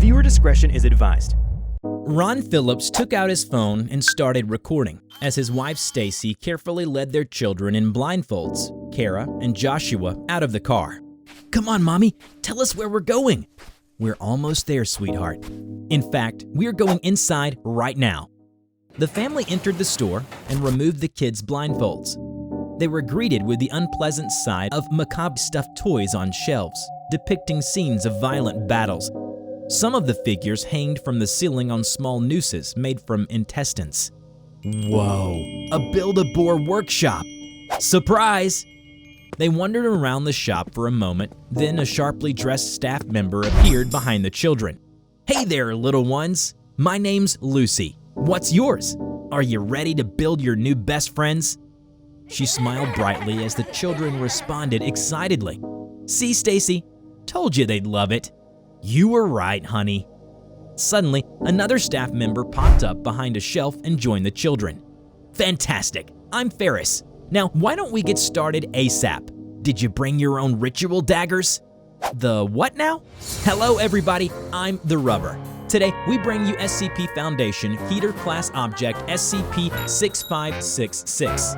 Viewer discretion is advised. Ron Phillips took out his phone and started recording as his wife Stacy carefully led their children in blindfolds, Kara and Joshua, out of the car. "Come on, Mommy, tell us where we're going." "We're almost there, sweetheart. In fact, we're going inside right now." The family entered the store and removed the kids' blindfolds. They were greeted with the unpleasant sight of macabre stuffed toys on shelves, depicting scenes of violent battles. Some of the figures hanged from the ceiling on small nooses made from intestines. Whoa, a Build-a-Boar Workshop! Surprise! They wandered around the shop for a moment, then a sharply dressed staff member appeared behind the children. "Hey there, little ones. My name's Lucy. What's yours? Are you ready to build your new best friends?" She smiled brightly as the children responded excitedly. "See, Stacy? Told you they'd love it." "You were right, honey." Suddenly, another staff member popped up behind a shelf and joined the children. "Fantastic! I'm Ferris. Now, why don't we get started ASAP? Did you bring your own ritual daggers?" "The what now?" "Hello, everybody. I'm TheRubber. Today, we bring you SCP Foundation KETER Class Object SCP-6566.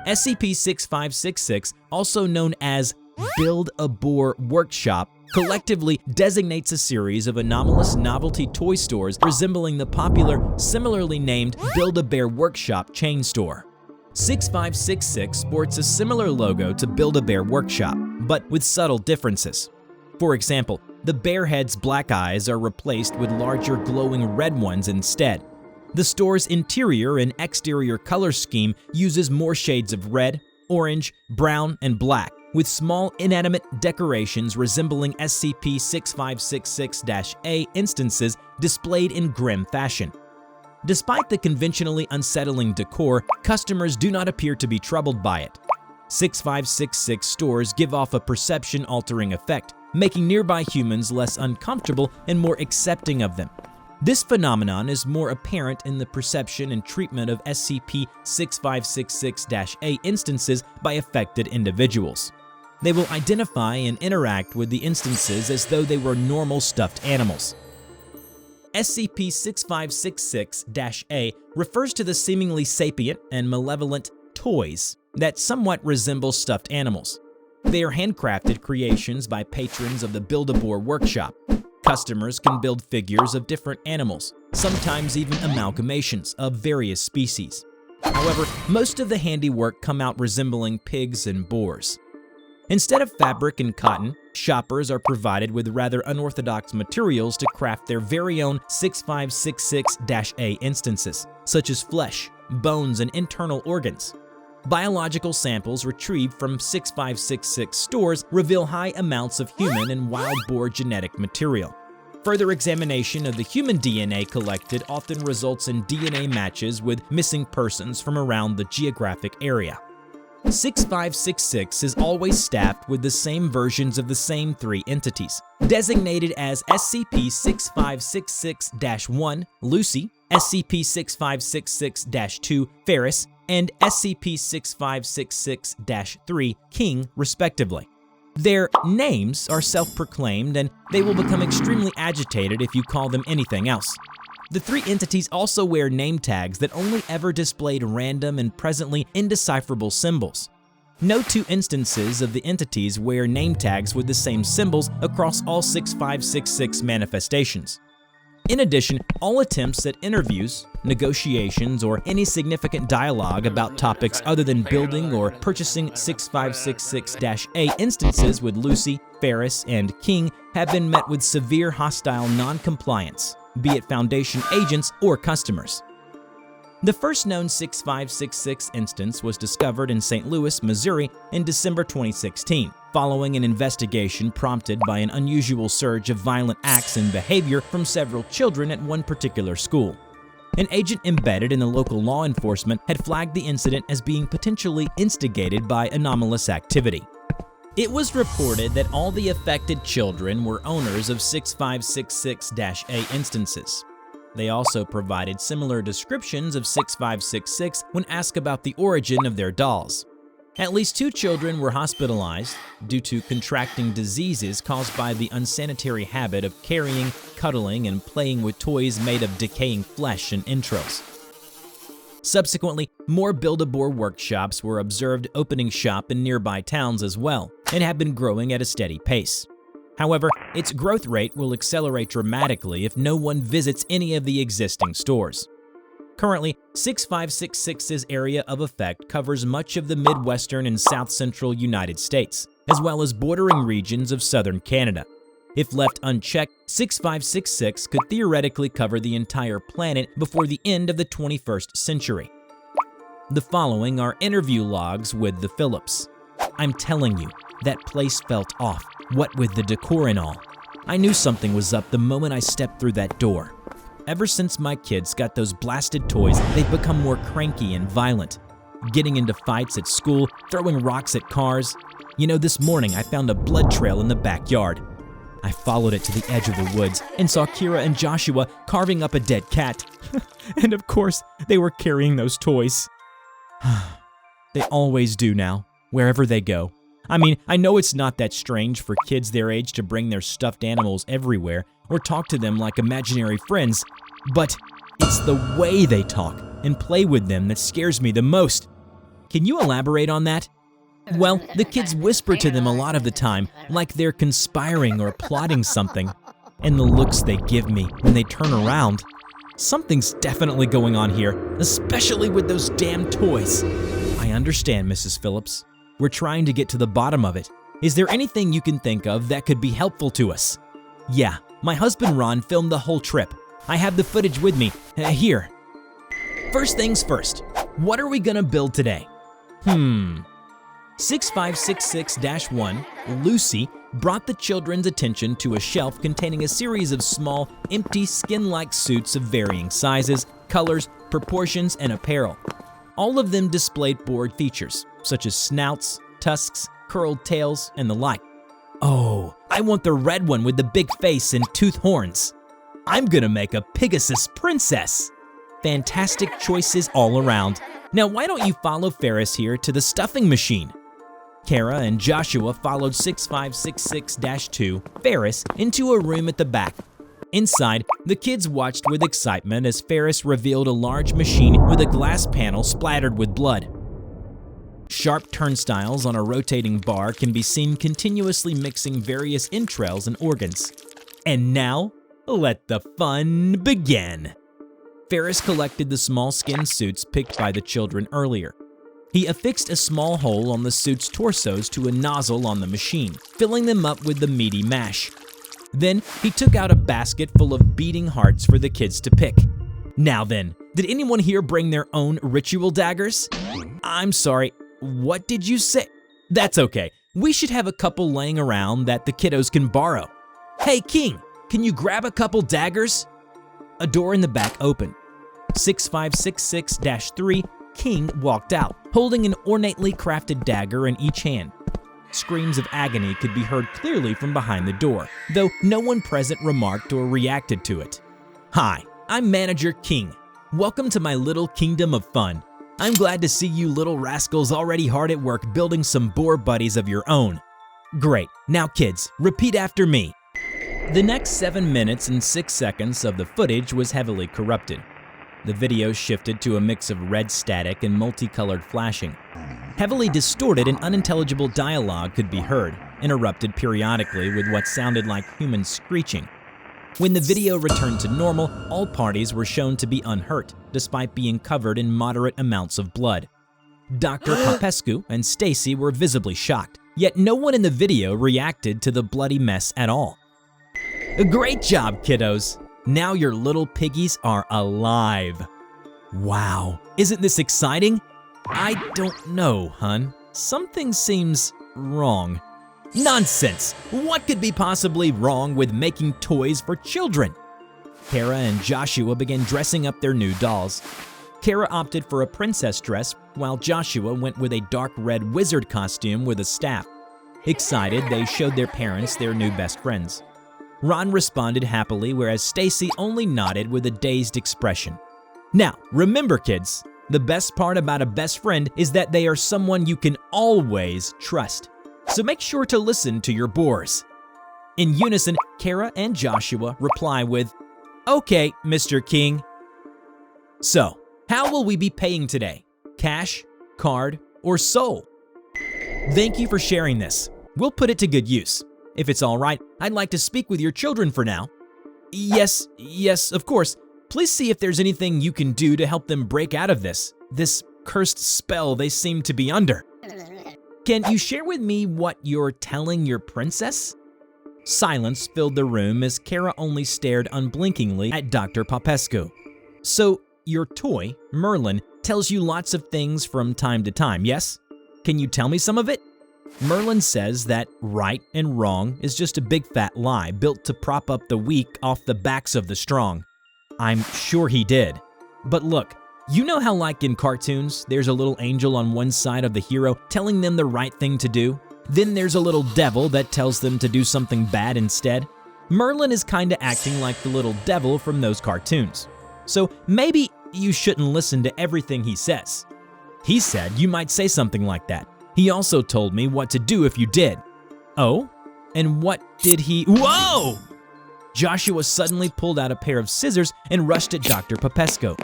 SCP-6566, also known as Build-a-Boar Workshop, collectively designates a series of anomalous novelty toy stores resembling the popular, similarly named Build-a-Bear Workshop chain store. 6566 sports a similar logo to Build-a-Bear Workshop, but with subtle differences. For example, the bear head's black eyes are replaced with larger glowing red ones instead. The store's interior and exterior color scheme uses more shades of red, orange, brown, and black, with small inanimate decorations resembling SCP-6566-A instances displayed in grim fashion. Despite the conventionally unsettling decor, customers do not appear to be troubled by it. 6566 stores give off a perception-altering effect, making nearby humans less uncomfortable and more accepting of them. This phenomenon is more apparent in the perception and treatment of SCP-6566-A instances by affected individuals. They will identify and interact with the instances as though they were normal stuffed animals. SCP-6566-A refers to the seemingly sapient and malevolent toys that somewhat resemble stuffed animals. They are handcrafted creations by patrons of the Build-a-Boar Workshop. Customers can build figures of different animals, sometimes even amalgamations of various species. However, most of the handiwork come out resembling pigs and boars. Instead of fabric and cotton, shoppers are provided with rather unorthodox materials to craft their very own 6566-A instances, such as flesh, bones, and internal organs. Biological samples retrieved from 6566 stores reveal high amounts of human and wild boar genetic material. Further examination of the human DNA collected often results in DNA matches with missing persons from around the geographic area. 6566 is always staffed with the same versions of the same three entities, designated as SCP-6566-1 Lucy, SCP-6566-2 Ferris, and SCP-6566-3 King, respectively. Their names are self-proclaimed, and they will become extremely agitated if you call them anything else. The three entities also wear name tags that only ever displayed random and presently indecipherable symbols. No two instances of the entities wear name tags with the same symbols across all 6566 manifestations. In addition, all attempts at interviews, negotiations, or any significant dialogue about topics other than building or purchasing 6566-A instances with Lucy, Ferris, and King have been met with severe hostile non-compliance, be it Foundation agents or customers. The first known 6566 instance was discovered in St. Louis, Missouri in December 2016, following an investigation prompted by an unusual surge of violent acts and behavior from several children at one particular school. An agent embedded in the local law enforcement had flagged the incident as being potentially instigated by anomalous activity. It was reported that all the affected children were owners of 6566-A instances. They also provided similar descriptions of 6566 when asked about the origin of their dolls. At least 2 children were hospitalized due to contracting diseases caused by the unsanitary habit of carrying, cuddling, and playing with toys made of decaying flesh and entrails. Subsequently, more Build-a-Boar workshops were observed opening shop in nearby towns as well, and have been growing at a steady pace. However, its growth rate will accelerate dramatically if no one visits any of the existing stores. Currently, 6566's area of effect covers much of the Midwestern and South Central United States, as well as bordering regions of southern Canada. If left unchecked, 6566 could theoretically cover the entire planet before the end of the 21st century. The following are interview logs with the Phillips. I'm telling you, that place felt off, what with the decor and all. I knew something was up the moment I stepped through that door. Ever since my kids got those blasted toys, they've become more cranky and violent, getting into fights at school, throwing rocks at cars. You know, this morning I found a blood trail in the backyard. I followed it to the edge of the woods and saw Kira and Joshua carving up a dead cat. And of course, they were carrying those toys. They always do now, wherever they go. I mean, I know it's not that strange for kids their age to bring their stuffed animals everywhere or talk to them like imaginary friends, but it's the way they talk and play with them that scares me the most. Can you elaborate on that? Well, the kids whisper to them a lot of the time, like they're conspiring or plotting something. And the looks they give me when they turn around. Something's definitely going on here, especially with those damn toys. I understand, Mrs. Phillips. We're trying to get to the bottom of it. Is there anything you can think of that could be helpful to us? Yeah, my husband Ron filmed the whole trip. I have the footage with me, here. First things first, what are we gonna build today? 6566-1, Lucy, brought the children's attention to a shelf containing a series of small, empty, skin-like suits of varying sizes, colors, proportions, and apparel. All of them displayed board features, such as snouts, tusks, curled tails, and the like. Oh, I want the red one with the big face and tooth horns. I'm gonna make a Pegasus princess. Fantastic choices all around. Now why don't you follow Ferris here to the stuffing machine? Kara and Joshua followed 6566-2, Ferris, into a room at the back. Inside, the kids watched with excitement as Ferris revealed a large machine with a glass panel splattered with blood. Sharp turnstiles on a rotating bar can be seen continuously mixing various entrails and organs. And now, let the fun begin. Ferris collected the small skin suits picked by the children earlier. He affixed a small hole on the suits' torsos to a nozzle on the machine, filling them up with the meaty mash. Then, he took out a basket full of beating hearts for the kids to pick. Now then, did anyone here bring their own ritual daggers? I'm sorry, what did you say? That's okay, we should have a couple laying around that the kiddos can borrow. Hey King, can you grab a couple daggers? A door in the back opened. 6566-3, King walked out, holding an ornately crafted dagger in each hand. Screams of agony could be heard clearly from behind the door, though no one present remarked or reacted to it. Hi, I'm Manager King. Welcome to my little kingdom of fun. I'm glad to see you little rascals already hard at work building some boar buddies of your own. Great, now kids, repeat after me. The next 7 minutes and 6 seconds of the footage was heavily corrupted. The video shifted to a mix of red static and multicolored flashing. Heavily distorted and unintelligible dialogue could be heard, interrupted periodically with what sounded like human screeching. When the video returned to normal, all parties were shown to be unhurt, despite being covered in moderate amounts of blood. Dr. Popescu and Stacy were visibly shocked, yet no one in the video reacted to the bloody mess at all. Great job, kiddos! Now your little piggies are alive. Wow, isn't this exciting? I don't know, hun. Something seems wrong. Nonsense! What could be possibly wrong with making toys for children? Kara and Joshua began dressing up their new dolls. Kara opted for a princess dress, while Joshua went with a dark red wizard costume with a staff. Excited, they showed their parents their new best friends. Ron responded happily, whereas Stacy only nodded with a dazed expression. Now, remember kids, The best part about a best friend is that they are someone you can always trust. So make sure to listen to your boars. In unison, Kara and Joshua reply with, "Okay, Mr. King." So, how will we be paying today? Cash, card, or soul? Thank you for sharing this. We'll put it to good use. If it's all right, I'd like to speak with your children for now. Yes, of course. Please see if there's anything you can do to help them break out of this cursed spell they seem to be under. Can you share with me what you're telling your princess? Silence filled the room as Kara only stared unblinkingly at Dr. Popescu. So, your toy, Merlin, tells you lots of things from time to time, yes? Can you tell me some of it? Merlin says that right and wrong is just a big fat lie built to prop up the weak off the backs of the strong. I'm sure he did. But look, you know how like in cartoons, there's a little angel on one side of the hero telling them the right thing to do? Then there's a little devil that tells them to do something bad instead? Merlin is kinda acting like the little devil from those cartoons. So maybe you shouldn't listen to everything he says. He said you might say something like that. He also told me what to do if you did. Oh? And what did he— Whoa! Joshua suddenly pulled out a pair of scissors and rushed at Dr. Popescu.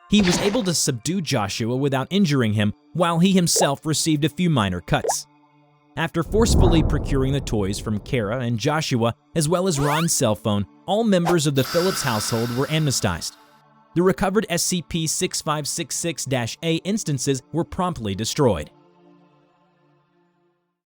He was able to subdue Joshua without injuring him, while he himself received a few minor cuts. After forcefully procuring the toys from Kara and Joshua, as well as Ron's cell phone, all members of the Phillips household were amnestized. The recovered SCP-6566-A instances were promptly destroyed.